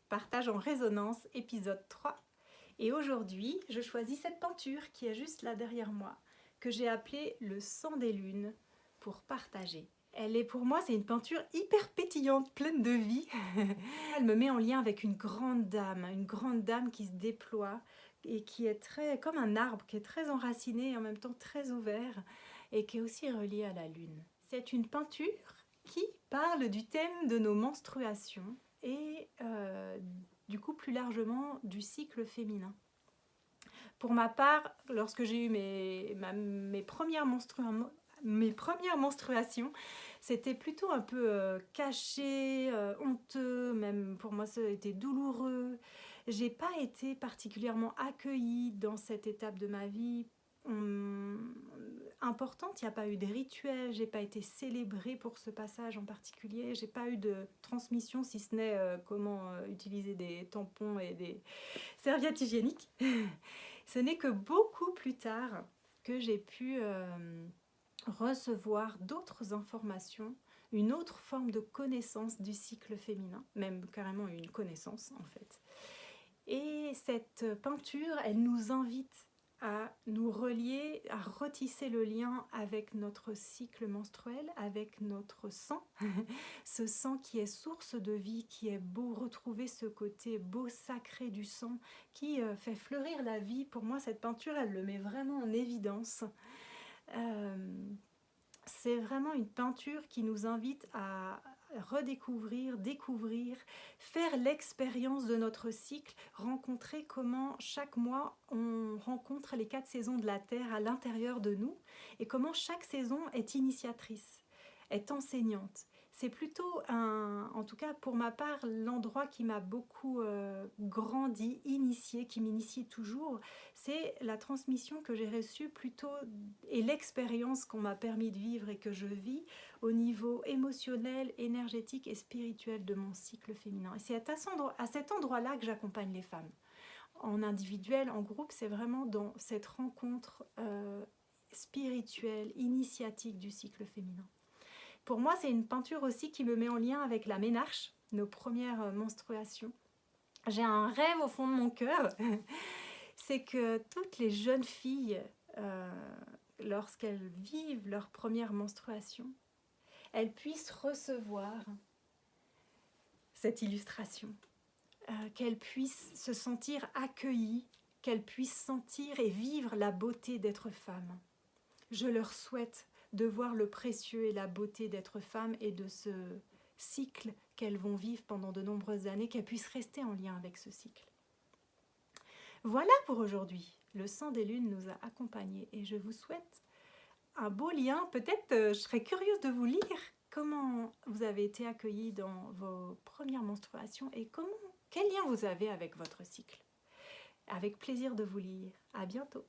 Partage en résonance, épisode 3. Et aujourd'hui, je choisis cette peinture qui est juste là derrière moi, que j'ai appelée le sang des lunes pour partager. Elle est pour moi, c'est une peinture hyper pétillante, pleine de vie. Elle me met en lien avec une grande dame qui se déploie et qui est très comme un arbre, qui est très enraciné et en même temps très ouvert et qui est aussi relié à la lune. C'est une peinture qui parle du thème de nos menstruations et du coup plus largement du cycle féminin. Pour ma part, lorsque j'ai eu mes premières menstruations, c'était plutôt un peu caché, honteux, même pour moi ça a été douloureux. J'ai pas été particulièrement accueillie dans cette étape de ma vie importante, il n'y a pas eu de rituel, j'ai pas été célébrée pour ce passage en particulier, j'ai pas eu de transmission si ce n'est comment utiliser des tampons et des serviettes hygiéniques. Ce n'est que beaucoup plus tard que j'ai pu recevoir d'autres informations, une autre forme de connaissance du cycle féminin, même carrément une connaissance en fait. Et cette peinture, elle nous invite à nous relier, à retisser le lien avec notre cycle menstruel, avec notre sang, ce sang qui est source de vie, qui est beau, retrouver ce côté beau sacré du sang, qui fait fleurir la vie. Pour moi, cette peinture, elle le met vraiment en évidence. C'est vraiment une peinture qui nous invite à redécouvrir, découvrir, faire l'expérience de notre cycle, rencontrer comment chaque mois on rencontre les 4 saisons de la Terre à l'intérieur de nous et comment chaque saison est initiatrice, est enseignante. C'est plutôt, en tout cas pour ma part, l'endroit qui m'a beaucoup grandi, initié, qui m'initie toujours, c'est la transmission que j'ai reçue plutôt et l'expérience qu'on m'a permis de vivre et que je vis au niveau émotionnel, énergétique et spirituel de mon cycle féminin. Et c'est à cet endroit-là que j'accompagne les femmes. En individuel, en groupe, c'est vraiment dans cette rencontre spirituelle, initiatique du cycle féminin. Pour moi, c'est une peinture aussi qui me met en lien avec la ménarche, nos premières menstruations. J'ai un rêve au fond de mon cœur, c'est que toutes les jeunes filles, lorsqu'elles vivent leur première menstruation, elles puissent recevoir cette illustration, qu'elles puissent se sentir accueillies, qu'elles puissent sentir et vivre la beauté d'être femme. Je leur souhaite de voir le précieux et la beauté d'être femme et de ce cycle qu'elles vont vivre pendant de nombreuses années, qu'elles puissent rester en lien avec ce cycle. Voilà pour aujourd'hui. Le sang des lunes nous a accompagnés et je vous souhaite un beau lien. Peut-être je serais curieuse de vous lire comment vous avez été accueillis dans vos premières menstruations et quel lien vous avez avec votre cycle. Avec plaisir de vous lire. À bientôt.